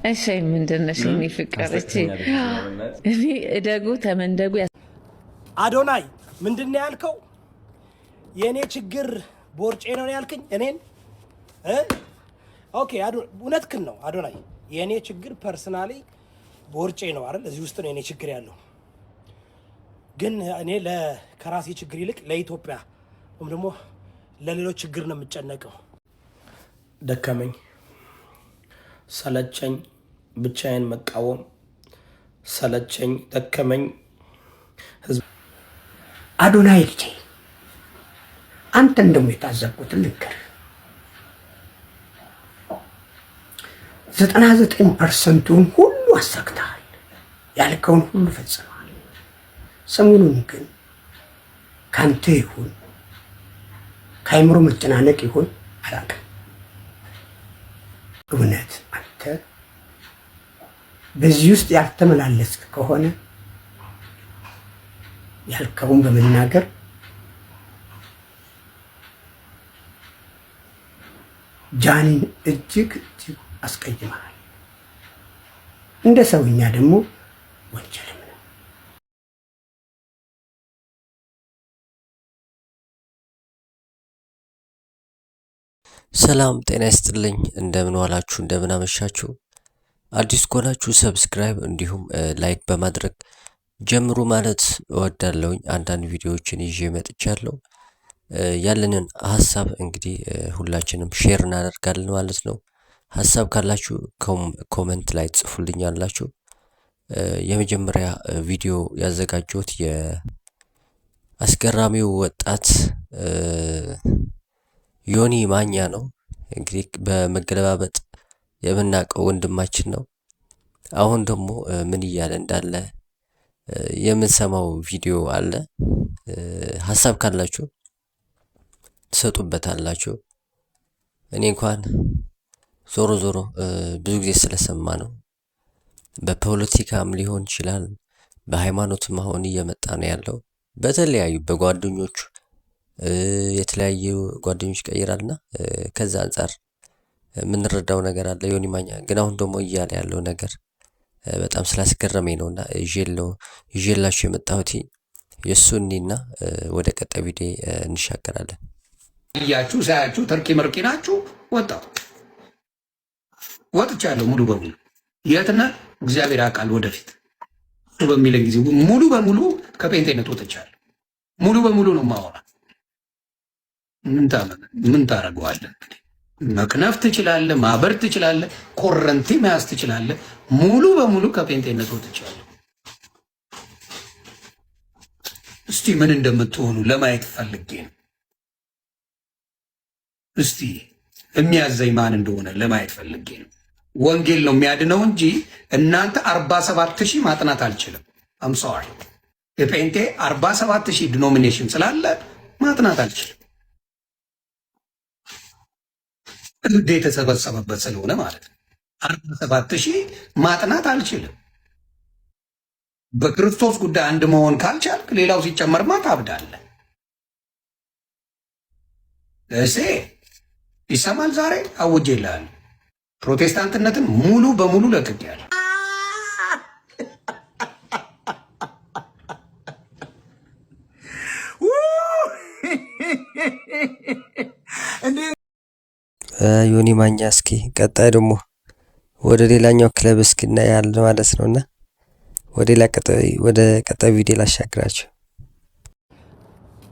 እሺ ምንድን ነሽ የኔ ፍቅር? እኔ እደጉ ተመንደጉ አዶናይ ምንድን ነው ያልከው? የእኔ ችግር ቦርጬ ነው ያልከኝ እኔን? ኦኬ እውነትህን ነው አዶናይ። የእኔ ችግር ፐርሰናሊ ቦርጬ ነው አይደል? እዚህ ውስጥ ነው የእኔ ችግር ያለው። ግን እኔ ከራሴ ችግር ይልቅ ለኢትዮጵያ ወይም ደግሞ ለሌሎች ችግር ነው የምጨነቀው። ደከመኝ፣ ሰለቸኝ፣ ብቻዬን መቃወም ሰለቸኝ፣ ደከመኝ። አዶናይ ልጄ አንተን ደግሞ የታዘብኩትን ልንገርህ። 99% ሁሉ አሳክተሃል፣ ያልከውን ሁሉ ፈጽመሃል። ሰሞኑን ግን ካንተ ይሁን ከአይምሮ መጨናነቅ ይሁን አላውቅም፣ እውነት አንተ በዚህ ውስጥ ያልተመላለስክ ከሆነ ያልከውን በመናገር ጃኒን እጅግ አስቀይመሃል። እንደ ሰውኛ ደግሞ ወንጀልም ነው። ሰላም ጤና ይስጥልኝ። እንደምን ዋላችሁ፣ እንደምን አመሻችሁ። አዲስ ከሆናችሁ ሰብስክራይብ እንዲሁም ላይክ በማድረግ ጀምሩ ማለት እወዳለሁኝ። አንዳንድ ቪዲዮዎችን ይዤ መጥቻለሁ። ያለንን ሀሳብ እንግዲህ ሁላችንም ሼር እናደርጋለን ማለት ነው። ሀሳብ ካላችሁ ኮመንት ላይ ጽፉልኛላችሁ። የመጀመሪያ ቪዲዮ ያዘጋጀሁት የአስገራሚው ወጣት ዮኒ ማኛ ነው። እንግዲህ በመገለባበጥ የምናውቀው ወንድማችን ነው። አሁን ደግሞ ምን እያለ እንዳለ የምንሰማው ቪዲዮ አለ። ሀሳብ ካላችሁ ትሰጡበታላችሁ። እኔ እንኳን ዞሮ ዞሮ ብዙ ጊዜ ስለሰማ ነው። በፖለቲካም ሊሆን ይችላል፣ በሃይማኖትም አሁን እየመጣ ነው ያለው። በተለያዩ በጓደኞቹ የተለያዩ ጓደኞች ይቀይራልና ከዛ አንጻር የምንረዳው ነገር አለ። ዮኒ ማኛ ግን አሁን ደግሞ እያለ ያለው ነገር በጣም ስላስገረመኝ ነውና ይዤላችሁ የመጣሁት የሱኒና ወደ ቀጣይ ቪዲዮ እንሻገራለን። እያችሁ ሳያችሁ ተርኪ መርኪ ናችሁ። ወጥቻለሁ ሙሉ በሙሉ የት ነህ እግዚአብሔር ያውቃል። ወደፊት በሚለን ጊዜ ሙሉ በሙሉ ከጴንጤነት ወጥቻለሁ። ሙሉ በሙሉ ነው ማወራ። ምን ታደርገዋለህ? መክነፍ ትችላለህ፣ ማበር ትችላለህ፣ ኮረንቲ መያዝ ትችላለህ። ሙሉ በሙሉ ከጴንጤነት ወጥቻለሁ። እስቲ ምን እንደምትሆኑ ለማየት ፈልጌ ነው። እስቲ የሚያዘኝ ማን እንደሆነ ለማየት ፈልጌ ነው። ወንጌል ነው የሚያድነው እንጂ እናንተ 47,000 ማጥናት አልችልም። አም ሶሪ የጴንጤ 47,000 ዲኖሚኔሽን ስላለ ማጥናት አልችልም። እንዴ የተሰበሰበበት ስለሆነ ማለት ነው። 47,000 ማጥናት አልችልም። በክርስቶስ ጉዳይ አንድ መሆን ካልቻልክ ሌላው ሲጨመርማ ታብዳለህ። እሴ ይሰማል። ዛሬ አውጄልሃለሁ። ፕሮቴስታንትነትን ሙሉ በሙሉ ለቅቄያለሁ። ዮኒ ማኛ እስኪ ቀጣይ ደግሞ ወደ ሌላኛው ክለብ እስኪ እናያለን ማለት ነውና ወደ ቀጣይ ቪዲዮ ላሻግራችሁ።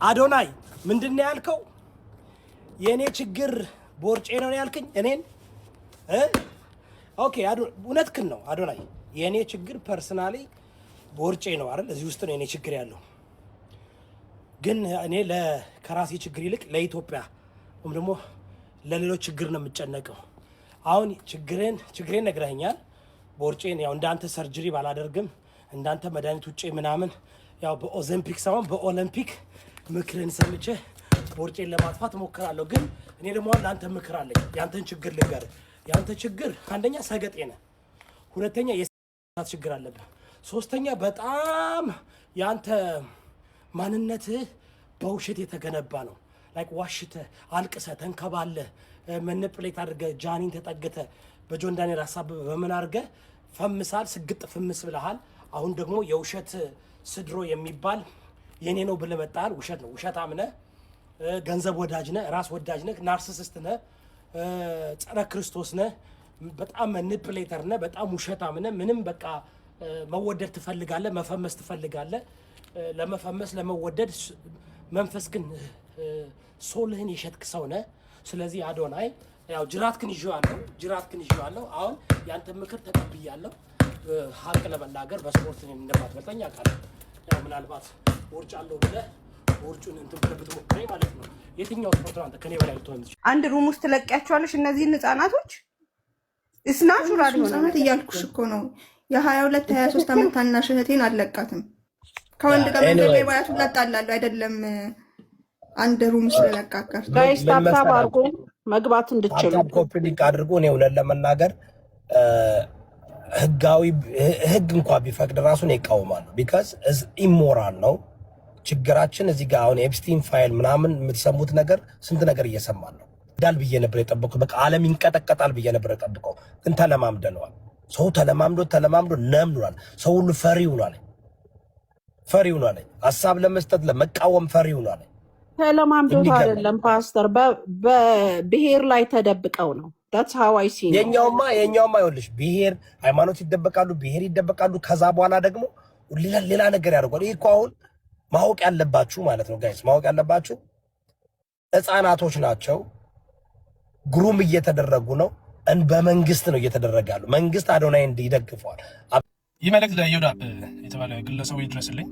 አዶናይ ምንድን ነው ያልከው? የእኔ ችግር ቦርጬ ነው ያልከኝ እኔን? ኦኬ እውነትህን ነው አዶናይ። የእኔ ችግር ፐርሰናሊ ቦርጬ ነው አይደል? እዚህ ውስጥ ነው የእኔ ችግር ያለው። ግን እኔ ከራሴ ችግር ይልቅ ለኢትዮጵያ ወይም ደግሞ ለሌሎች ችግር ነው የምጨነቀው። አሁን ችግሬን ነግረኸኛል። ቦርጬን ያው እንዳንተ ሰርጀሪ ባላደርግም እንዳንተ መድኃኒት ውጪ ምናምን ያው በኦዘምፒክ ሳይሆን በኦሎምፒክ ምክርን ሰምቼ ቦርጬን ለማጥፋት እሞክራለሁ። ግን እኔ ደግሞ ለአንተ ምክር አለኝ። ያንተን ችግር ልንገርህ። ያንተ ችግር አንደኛ ሰገጤ ነህ፣ ሁለተኛ የሰት ችግር አለብህ፣ ሶስተኛ በጣም ያንተ ማንነትህ በውሸት የተገነባ ነው። ላይክ ዋሽተህ አልቅሰህ ተንከባለህ መንፕሌት አድርገህ ጃኒን ተጠግተህ በጆን ዳንኤል ሀሳብ በምን አድርገህ ፈምሳል፣ ስግጥ ፍምስ ብለሃል። አሁን ደግሞ የውሸት ስድሮ የሚባል የኔ ነው ብለህ መጣል። ውሸት ነው። ውሸታም ነህ፣ ገንዘብ ወዳጅ ነህ፣ ራስ ወዳጅ ነህ፣ ናርሲሲስት ነህ፣ ጸረ ክርስቶስ ነህ፣ በጣም ማኒፕሌተር ነህ፣ በጣም ውሸታም ነህ። ምንም በቃ መወደድ ትፈልጋለህ፣ መፈመስ ትፈልጋለህ። ለመፈመስ ለመወደድ መንፈስ ግን ሶልህን የሸጥክ ሰው ነህ። ስለዚህ አዶናይ ያው ጅራትክን ይዤዋለሁ። አሁን ያንተ ምክር ተቀብያለሁ። ሀቅ ለመናገር በስፖርት እንደማትበልጠኝ አውቃለሁ። ያው ምናልባት ወርጭ አለው ብለህ ወርጩን እንትን ብለህ ብትሞክረኝ ማለት ነው። የትኛው ስፖርት ነው አንተ ከኔ በላይ ልትሆን ትችላለህ? አንድ ሩም ውስጥ ትለቂያቸዋለሽ እነዚህን ህፃናቶች። እስናቹራል ህፃናት እያልኩሽ እኮ ነው። የ22 23 ዓመት ታናሽ እህቴን አልለቃትም። ከወንድ ጋር መንገድ ላይ ባያቱ ላጣላለሁ አይደለም አንድ ሩም ስለለቃቀር ጋይስ ታፕታፕ አድርጎ መግባት እንድትችሉ ኮፒ አድርጎ ነው እውነት ለመናገር ህግ እንኳን ቢፈቅድ ራሱን ይቃወማል። ቢካዝ ኢሞራል ነው። ችግራችን እዚህ ጋር አሁን ኤፕስቲን ፋይል ምናምን የምትሰሙት ነገር ስንት ነገር እየሰማን ነው። ዳል ብዬ ነበር የጠበቁት። በቃ ዓለም ይንቀጠቀጣል ብዬ ነበር የጠብቀው። ግን ተለማምደነዋል። ሰው ተለማምዶ ነምኗል። ሰው ሁሉ ፈሪ ሆኗል። ሀሳብ ለመስጠት ለመቃወም ፈሪ ሆኗል። ተለማምዶት አይደለም ፓስተር፣ በብሔር ላይ ተደብቀው ነው። that's how I see የኛውማ ይኸውልሽ ብሔር ሃይማኖት ይደበቃሉ። ከዛ በኋላ ደግሞ ሌላ ነገር ያደርጓል። ይሄ እኮ አሁን ማወቅ ያለባችሁ ማለት ነው ጋይስ፣ ማወቅ ያለባችሁ ህፃናቶች ናቸው። ግሩም እየተደረጉ ነው። በመንግስት ነው እየተደረገ ያለው። መንግስት አዶናይ ይደግፈዋል። ይህ መልእክት ለዮዳብ የተባለ ግለሰቡ ይድረስልኝ።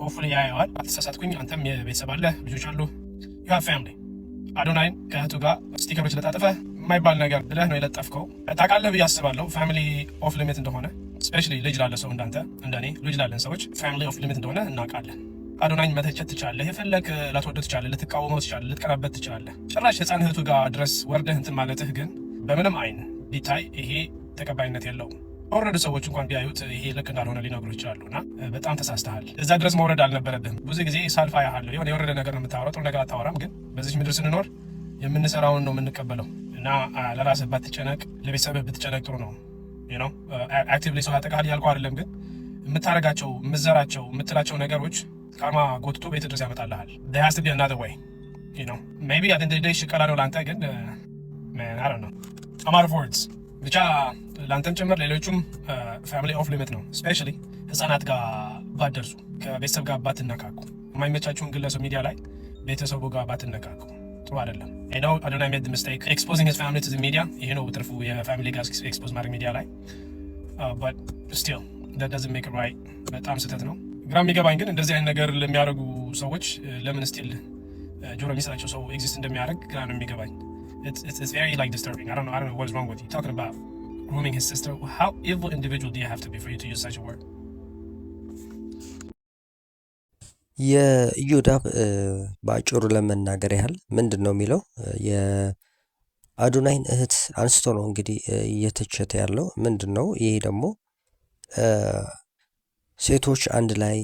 ሆፕፉሊ ያየዋል። አልተሳሳትኩኝ። አንተም የቤተሰብ አለ፣ ልጆች አሉ፣ ዩ ሃቭ ፋሚሊ። አዶናይን ከእህቱ ጋር ስቲከሮች ለጣጥፈህ የማይባል ነገር ብለህ ነው የለጠፍከው። ታውቃለህ ብዬ አስባለሁ ፋሚሊ ኦፍ ሊሚት እንደሆነ። ስፔሻሊ ልጅ ላለ ሰው እንዳንተ እንደኔ ልጅ ላለን ሰዎች ፋሚሊ ኦፍ ሊሚት እንደሆነ እናውቃለን። አዶናይን መተቸት ትችላለህ፣ የፈለግ ላትወደው ትችላለህ፣ ልትቃወመው ትችላለህ፣ ልትቀናበት ትችላለህ። ጭራሽ ህፃን እህቱ ጋር ድረስ ወርደህ እንትን ማለትህ ግን በምንም አይን ቢታይ ይሄ ተቀባይነት የለውም። ወረዱ ሰዎች እንኳን ቢያዩት ይሄ ልክ እንዳልሆነ ሊነግሩ ይችላሉ። እና በጣም ተሳስተሃል። እዛ ድረስ መውረድ አልነበረብህም። ብዙ ጊዜ ሳልፋ ያሃለሁ የሆነ የወረደ ነገር ነው የምታወራው፣ ጥሩ ነገር አታወራም። ግን በዚህ ምድር ስንኖር የምንሰራውን ነው የምንቀበለው። እና ለራስህ ባትጨነቅ፣ ለቤተሰብህ ብትጨነቅ ጥሩ ነው። ነው አክቲቭሊ ሰው ያጠቃል ያልኩ አይደለም። ግን የምታረጋቸው የምትዘራቸው የምትላቸው ነገሮች ካርማ ጎትቶ ቤት ድረስ ያመጣልሃል። there has to be another way, you know maybe at the end of the day ሽቀላ ነው ላንተ። ግን man I don't know I'm out of words። ብቻ ላንተም ጭምር ሌሎቹም ፋሚሊ ኦፍ ሊሚት ነው። ስፔሻሊ ህፃናት ጋር ባትደርሱ፣ ከቤተሰብ ጋር ባትነካኩ፣ የማይመቻችሁን ግለሰብ ሚዲያ ላይ ቤተሰቡ ጋር ባትነካኩ ጥሩ አይደለም። I know Adonai made the mistake exposing his family to the media። ይሄ ነው ትርፉ የፋሚሊ ጋር ኤክስፖዝ ማድረግ ሚዲያ ላይ but still that doesn't make it right። በጣም ስህተት ነው። ግራ የሚገባኝ ግን እንደዚህ አይነት ነገር ለሚያደርጉ ሰዎች ለምን ስቲል ጆሮ የሚሰጣቸው ሰው ኤግዚስት እንደሚያደርግ ግራ ነው የሚገባኝ። It's very like disturbing. I don't know what is wrong with you. Talking about grooming his sister. How evil individual do you have to be for you to use such a word? የኢዮዳብ በአጭሩ ለመናገር ያህል ምንድን ነው የሚለው የአዶናይን እህት አንስቶ ነው እንግዲህ እየተቸተ ያለው ምንድን ነው። ይሄ ደግሞ ሴቶች አንድ ላይ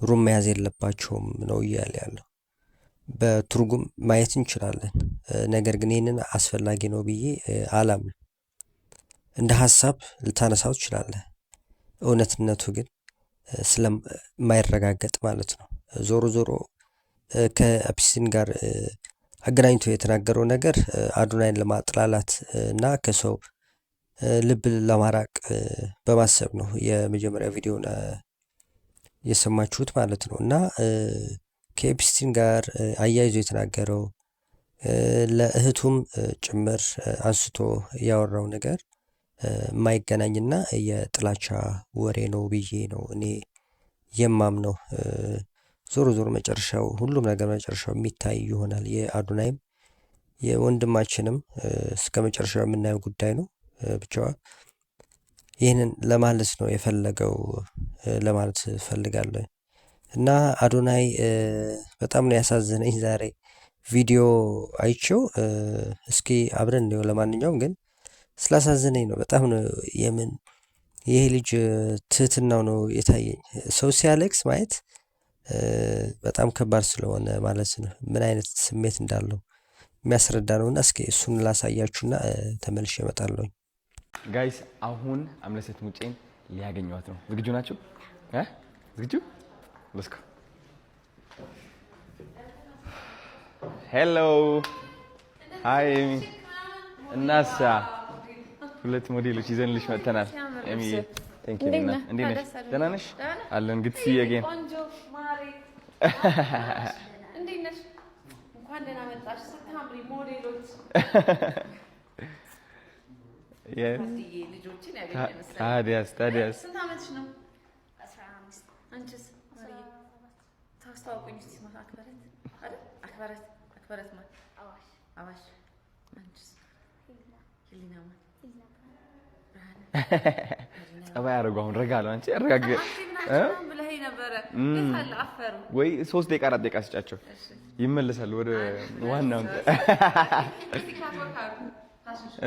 ሩም መያዝ የለባቸውም ነው እያለ ያለው። በትርጉም ማየት እንችላለን። ነገር ግን ይህንን አስፈላጊ ነው ብዬ አላምንም። እንደ ሀሳብ ልታነሳው ትችላለህ። እውነትነቱ ግን ስለማይረጋገጥ ማለት ነው። ዞሮ ዞሮ ከኤፕስቲን ጋር አገናኝቶ የተናገረው ነገር አዶናይን ለማጥላላት እና ከሰው ልብ ለማራቅ በማሰብ ነው የመጀመሪያ ቪዲዮን የሰማችሁት ማለት ነው። እና ከኤፕስቲን ጋር አያይዞ የተናገረው ለእህቱም ጭምር አንስቶ ያወራው ነገር የማይገናኝና የጥላቻ ወሬ ነው ብዬ ነው እኔ የማምነው። ዞሮ ዞሮ መጨረሻው ሁሉም ነገር መጨረሻው የሚታይ ይሆናል። የአዶናይም የወንድማችንም እስከ መጨረሻው የምናየው ጉዳይ ነው። ብቻ ይህንን ለማለት ነው የፈለገው ለማለት ፈልጋለሁ። እና አዶናይ በጣም ነው ያሳዘነኝ ዛሬ ቪዲዮ አይቼው። እስኪ አብረን ነው ለማንኛውም ግን ስላሳዘነኝ ነው በጣም ነው ይሄ ልጅ ትህትናው ነው የታየኝ። ሰው ሲያለቅስ ማየት በጣም ከባድ ስለሆነ ማለት ነው ምን አይነት ስሜት እንዳለው የሚያስረዳ ነውና እስኪ እሱን ላሳያችሁና ተመልሼ እመጣለሁ። ጋይስ አሁን አምለሰት ሙጬን ሊያገኘዋት ነው። ዝግጁ ናችሁ? ዝግጁ? Let's go. Hello. Hi Amy. እናሳ ሁለት ሞዴሎች ይዘንልሽ መጥተናል። ኤሚ ቴንክ ዩ። እንዴት ነሽ? ደህና ነሽ? አለን good to see you again. ቆንጆ ማሪ እንዴት ነሽ? እንኳን ደህና መጣሽ። ስታምሪ ሞዴሎች ልጆችን ያገኘን ታዲያስ ስንት ዓመትሽ ነው? 15 አንቺስ? ማሪ ታስታውቁኝ እስቲ አክበረት አይደል? አክበረት ማለት አዋሽ አንቺስ? ሂሊና ማለት ጸባይ አደረጉ። አሁን ረጋ አለው። አንቺ ረጋግ ብለኸኝ ነበረ። እንዴት አለ አፈሩ ወይ 3 ደቂቃ 4 ደቂቃ ስጫቸው ይመለሳሉ ወደ ዋናው።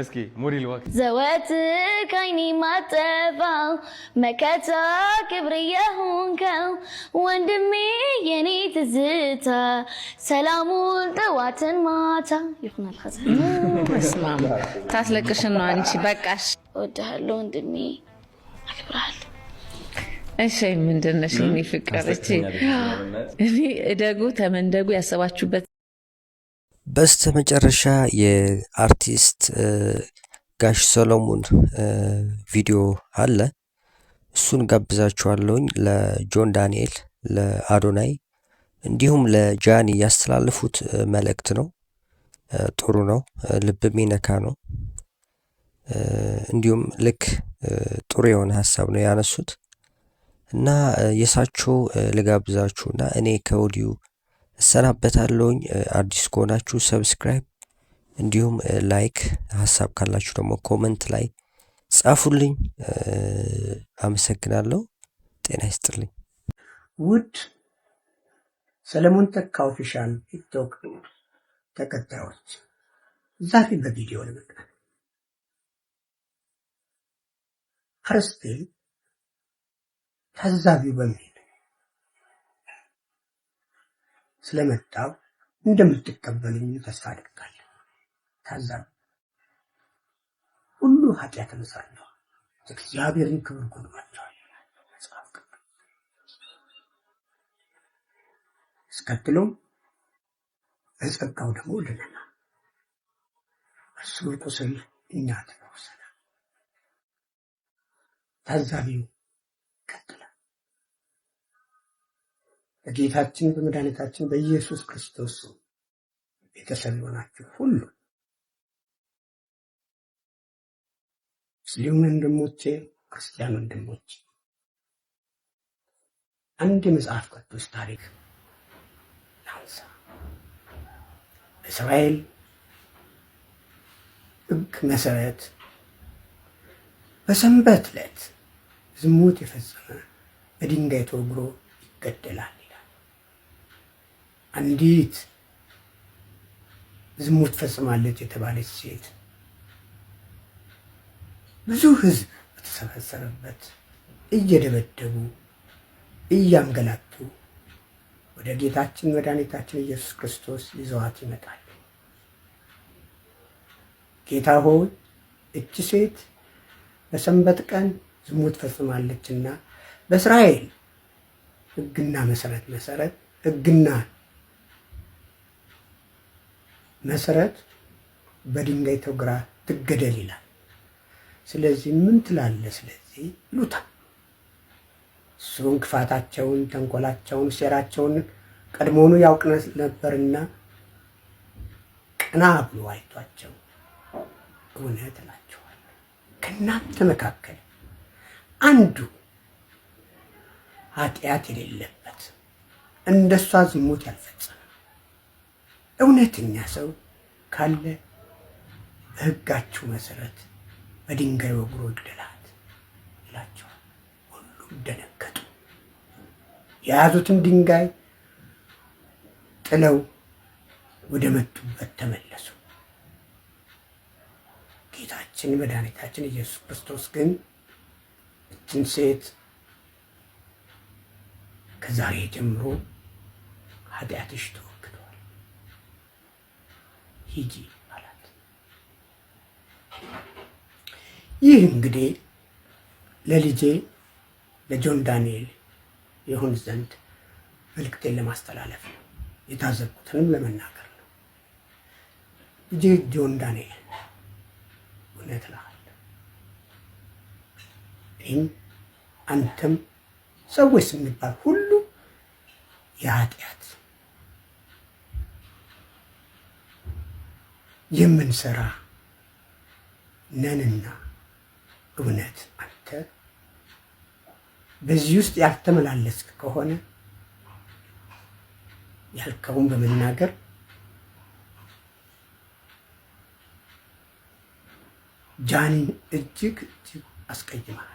እስኪ ሞዴል ዋክ ዘወትር ከዓይኔ ማጠፋው መከታ ክብር የሆንከው ወንድሜ የኔ ትዝታ ሰላሙን ጠዋትን ማታ ይሆናል። መስማም ታስለቅሽን ነው አንቺ። በቃሽ። እወድሃለሁ ወንድሜ፣ አክብርሃለሁ። እሺ ምንድን ነሽ የኔ ፍቅር? እኔ እደጉ ተመንደጉ ያሰባችሁበት በስተመጨረሻ የአርቲስት ጋሽ ሰሎሞን ቪዲዮ አለ። እሱን ጋብዛችኋለሁኝ። ለጆን ዳንኤል፣ ለአዶናይ እንዲሁም ለጃኒ ያስተላለፉት መልእክት ነው። ጥሩ ነው፣ ልብ የሚነካ ነው። እንዲሁም ልክ ጥሩ የሆነ ሀሳብ ነው ያነሱት እና የሳቸው ልጋብዛችሁና እኔ ከወዲሁ እሰናበታለሁኝ። አዲስ ከሆናችሁ ሰብስክራይብ እንዲሁም ላይክ፣ ሀሳብ ካላችሁ ደግሞ ኮመንት ላይ ጻፉልኝ። አመሰግናለሁ። ጤና ይስጥልኝ። ውድ ሰለሞን ተካ ኦፊሻል ቲክቶክ ተከታዮች ዛሬ በቪዲዮ ለመጣን ፈርስቴ ታዛቢው በሚል ስለመጣው እንደምትቀበሉኝ ተስፋ አደርጋለሁ። ታዛቢ ሁሉ ኃጢአት መስራለሁ፣ እግዚአብሔርን ክብር ጎድሏቸዋል መጽሐፍ ቅዱስ። እስከትሎም በጸጋው ደግሞ ልንና እርሱ ቁስል እኛ ተፈውሰናል። ታዛቢው ቀጥላል። በጌታችን በመድኃኒታችን በኢየሱስ ክርስቶስ ቤተሰብ የሆናችሁ ሁሉ ሙስሊም ወንድሞቼ፣ ክርስቲያን ወንድሞቼ አንድ የመጽሐፍ ቅዱስ ታሪክ ላንሳ። በእስራኤል ሕግ መሰረት በሰንበት ዕለት ዝሙት የፈጸመ በድንጋይ ተወግሮ ይገደላል። አንዲት ዝሙት ፈጽማለች የተባለች ሴት ብዙ ሕዝብ በተሰበሰበበት እየደበደቡ እያንገላቱ ወደ ጌታችን መድኃኒታችን ኢየሱስ ክርስቶስ ይዘዋት ይመጣሉ። ጌታ ሆይ እቺ ሴት በሰንበት ቀን ዝሙት ፈጽማለችና በእስራኤል ሕግና መሰረት በድንጋይ ተወግራ ትገደል ይላል። ስለዚህ ምን ትላለህ? ስለዚህ ይሉታል። እሱን ክፋታቸውን፣ ተንኮላቸውን፣ ሴራቸውን ቀድሞውኑ ያውቅ ነበርና ቀና ብሎ አይቷቸው እውነት እላችኋለሁ ከእናንተ መካከል አንዱ ኃጢአት የሌለበት እንደሷ ዝሙት ያልፈጸመ እውነተኛ ሰው ካለ በሕጋችሁ መሰረት በድንጋይ ወግሮ ይግደላት ይላቸዋል። ሁሉም ደነገጡ። የያዙትን ድንጋይ ጥለው ወደ መጡበት ተመለሱ። ጌታችን መድኃኒታችን ኢየሱስ ክርስቶስ ግን እችን ሴት ከዛሬ ጀምሮ ኃጢአትሽ ተወግዷል፣ ሂጂ አላት። ይህ እንግዲህ ለልጄ ለጆን ዳንኤል ይሁን ዘንድ መልእክቴን ለማስተላለፍ ነው፣ የታዘብኩትንም ለመናገር ነው። ልጄ ጆን ዳንኤል እውነት እልሃለሁ፣ እኔም አንተም ሰዎች ስንባል ሁሉ የኃጢአት የምንሰራ ነንና እውነት አንተ በዚህ ውስጥ ያልተመላለስክ ከሆነ ያልከውን በመናገር ጃኒን እጅግ አስቀይመሃል።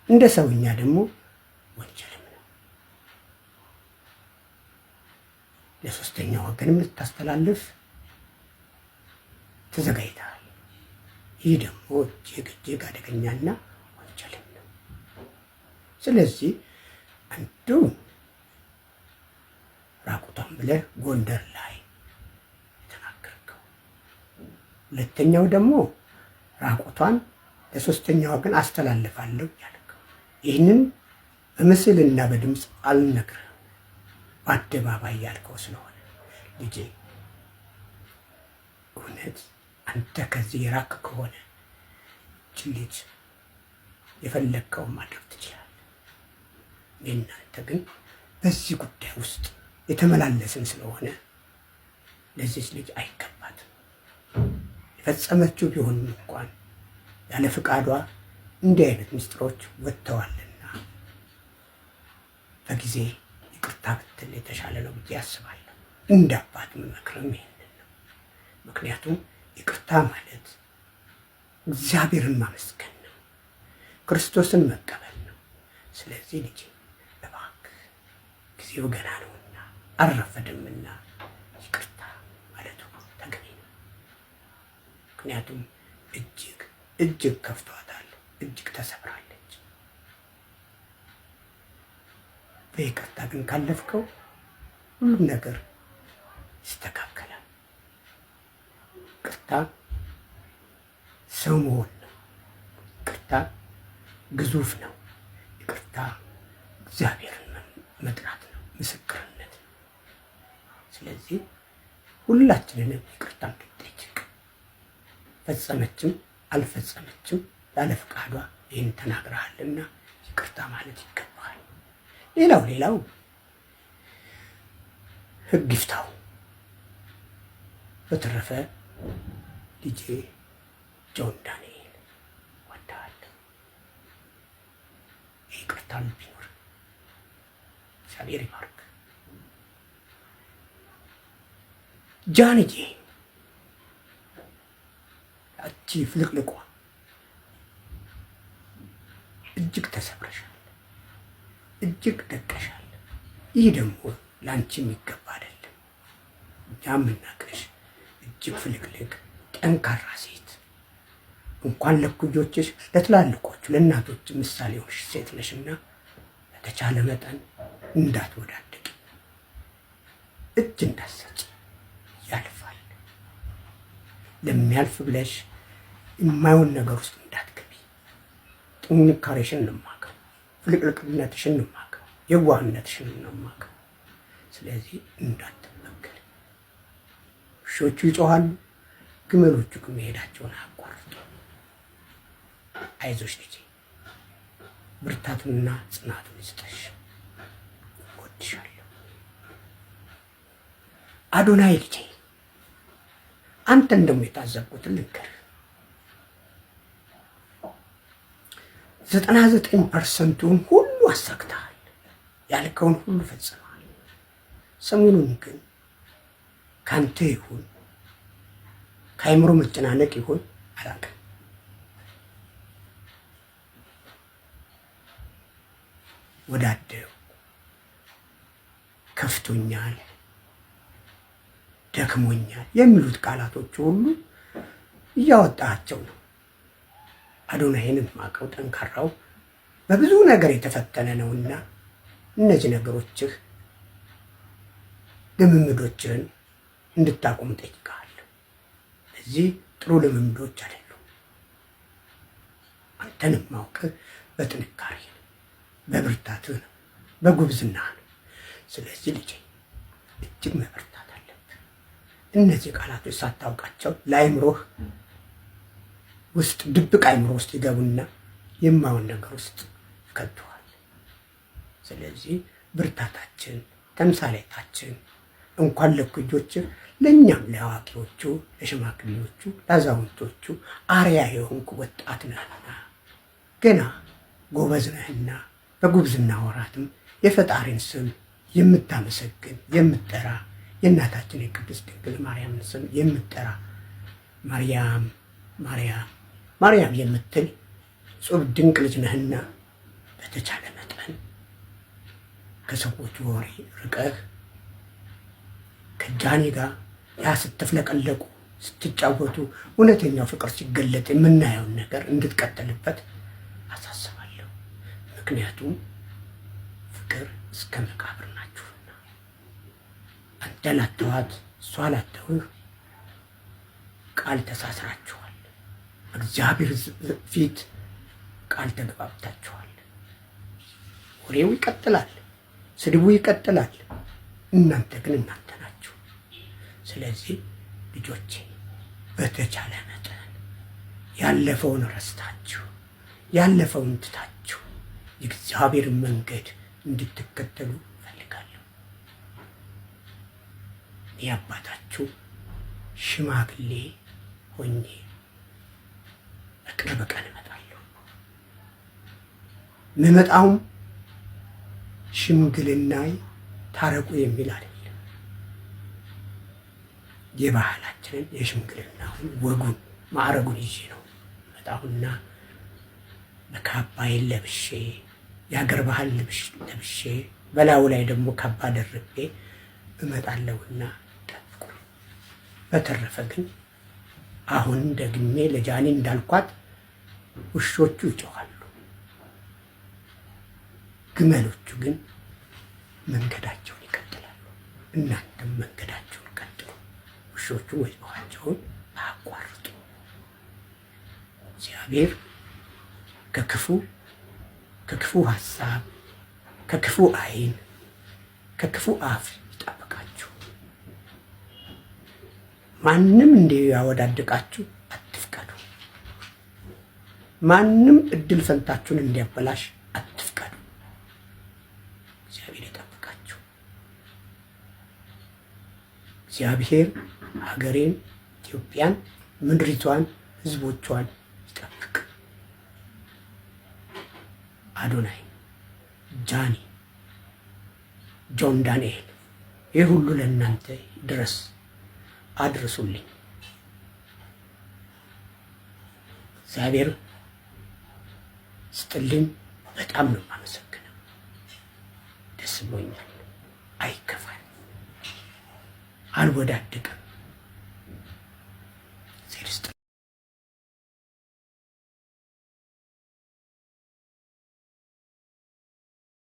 እንደ ሰውኛ ደግሞ ወንጀልም ነው። ለሶስተኛ ወገንም ልታስተላልፍ ተዘጋጅተሃል። ይህ ደግሞ እጅግ አደገኛና ወንጀልም ነው። ስለዚህ አንዱ ራቁቷን ብለህ ጎንደር ላይ የተናገርከው፣ ሁለተኛው ደግሞ ራቁቷን ለሶስተኛ ወገን አስተላልፋለሁ ያልከው፣ ይህንን በምስልና በድምፅ አልነግርህም፣ በአደባባይ ያልከው ስለሆነ ልጄ እውነት አንተ ከዚህ የራቅ ከሆነ ልጅ የፈለግከውን ማድረግ ትችላለህ። እናንተ ግን በዚህ ጉዳይ ውስጥ የተመላለስን ስለሆነ ለዚች ልጅ አይገባትም። የፈጸመችው ቢሆንም እንኳን ያለ ፍቃዷ እንዲህ አይነት ምስጢሮች ወጥተዋልና በጊዜ ይቅርታ ብትል የተሻለ ነው ብዬ አስባለሁ። እንደ አባት የምመክርም ይሄንን ነው። ምክንያቱም ይቅርታ ማለት እግዚአብሔርን ማመስገን ነው፣ ክርስቶስን መቀበል ነው። ስለዚህ ልጄ እባክህ ጊዜው ገና ነውና አልረፈደምና ይቅርታ ማለቱ ተገቢ ነው። ምክንያቱም እጅግ ከፍቷታል፣ እጅግ ተሰብራለች። በይቅርታ ግን ካለፍከው ሁሉም ነገር ይስተካከላል። ይቅርታ ሰው መሆን ነው። ይቅርታ ግዙፍ ነው። ይቅርታ እግዚአብሔርን መጥራት ነው፣ ምስክርነት ነው። ስለዚህ ሁላችንንም ይቅርታ እንድንጠይቅ፣ ፈጸመችም አልፈጸመችም ያለ ፈቃዷ ይህን ተናግረሃልና ይቅርታ ማለት ይገባል። ሌላው ሕግ ይፍታው። በተረፈ ልጄ ጆን ዳንኤል ወዳለሁ። ይቅርታ ልብ ይኖር። እግዚአብሔር ይባርክ። ጃንዬ ያቺ ፍልቅልቋ እጅግ ተሰብረሻል፣ እጅግ ደቀሻል። ይህ ደግሞ ለአንቺ የሚገባ አይደለም። እኛ የምናቅሽ እጅግ ፍልቅልቅ ጠንካራ ሴት፣ እንኳን ለኩዮችሽ ለትላልቆቹ ለእናቶች ምሳሌ ሆንሽ ሴት ነሽና በተቻለ መጠን እንዳትወዳደቂ፣ እጅ እንዳትሰጪ። ያልፋል። ለሚያልፍ ብለሽ የማይሆን ነገር ውስጥ እንዳትገቢ። ጥንካሬሽን እንማከው፣ ፍልቅልቅነትሽን እንማከው፣ የዋህነትሽን እንማከው። ስለዚህ እንዳትመገል። ውሾቹ ይጮሃሉ፣ ግመሎቹ ግን መሄዳቸውን አያቋርጡ። አይዞሽ ልጄ፣ ብርታቱንና ጽናቱን ይስጠሽ። እወድሻለሁ። አዶናይ ልጄ፣ አንተን ደግሞ የታዘብኩትን ልንገርህ። 99% ሁሉ አሳክተሃል፣ ያልከውን ሁሉ ፈጽመሃል። ሰሞኑን ግን ካንተ ይሁን ከአይምሮ መጨናነቅ ይሁን አላውቅም፣ ወዳደው ከፍቶኛል፣ ደክሞኛል የሚሉት ቃላቶች ሁሉ እያወጣቸው ነው። አዶናይንም ማቀው ጠንካራው በብዙ ነገር የተፈተነ ነውና እነዚህ ነገሮችህ ልምምዶችህን እንድታቆም ጠይቃለሁ። እዚህ ጥሩ ልምምዶች አይደሉም። አንተን ማውቅህ በጥንካሬ ነው፣ በብርታትህ ነው፣ በጉብዝና ነው። ስለዚህ ልጄ እጅግ መበርታት አለብህ። እነዚህ ቃላቶች ሳታውቃቸው ለአይምሮህ ውስጥ ድብቅ አይምሮ ውስጥ ይገቡና የማይሆን ነገር ውስጥ ይከቱሃል። ስለዚህ ብርታታችን፣ ተምሳሌታችን እንኳን ለኩጆች ለእኛም ለአዋቂዎቹ፣ ለሽማግሌዎቹ፣ ለአዛውንቶቹ አርያ የሆንኩ ወጣት ነህና ገና ጎበዝ ነህና በጉብዝና ወራትም የፈጣሪን ስም የምታመሰግን የምትጠራ የእናታችን የቅድስት ድንግል ማርያምን ስም የምትጠራ ማርያም ማርያም ማርያም የምትል ጹብ ድንቅ ልጅ ነህና በተቻለ መጠን ከሰዎች ወሬ ርቀህ ከጃኒ ጋር ያ ስትፍለቀለቁ ስትጫወቱ እውነተኛው ፍቅር ሲገለጥ የምናየውን ነገር እንድትቀጥልበት አሳስባለሁ። ምክንያቱም ፍቅር እስከ መቃብር ናችሁና አንተ ላተዋት እሷ ላተውህ ቃል ተሳስራችኋል። እግዚአብሔር ፊት ቃል ተገባብታችኋል። ወሬው ይቀጥላል፣ ስድቡ ይቀጥላል። እናንተ ግን እናንተ ናችሁ። ስለዚህ ልጆቼ በተቻለ መጠን ያለፈውን ረስታችሁ ያለፈውን ትታችሁ የእግዚአብሔርን መንገድ እንድትከተሉ እፈልጋለሁ። እኔ አባታችሁ ሽማግሌ ሆኜ በቅርብ ቀን እመጣለሁ። ምመጣውም ሽምግልናይ ታረቁ የሚል አይደለም። የባህላችንን የሽምግልናውን ወጉን ማዕረጉን ይዤ ነው መጣሁና በካባዬን ለብሼ የሀገር ባህል ለብሼ በላዩ ላይ ደግሞ ካባ ደርቤ እመጣለሁና ጠብቁ። በተረፈ ግን አሁን ደግሜ ለጃኒ እንዳልኳት ውሾቹ ይጮኻሉ፣ ግመሎቹ ግን መንገዳቸውን ይቀጥላሉ። እናንተም መንገዳቸውን ቀጥሉ። ውሾቹ ወይባቸውን አያቋርጡ። እግዚአብሔር ከክፉ ሀሳብ፣ ከክፉ ዓይን፣ ከክፉ አፍ ይጠብቃችሁ። ማንም እንዲያወዳድቃችሁ አትፍቀዱ። ማንም እድል ፈንታችሁን እንዲያበላሽ አትፍቀዱ። እግዚአብሔር ይጠብቃችሁ። እግዚአብሔር ሀገሬን ኢትዮጵያን፣ ምድሪቷን፣ ህዝቦቿን ይጠብቅ። አዶናይ፣ ጃኒ፣ ጆን ዳንኤል ይህ ሁሉ ለእናንተ ድረስ አድርሱልኝ። እግዚአብሔር ስጥልኝ። በጣም ነው የማመሰግነው። ደስ ብሎኛል። አይከፋል፣ አልወዳድቅም።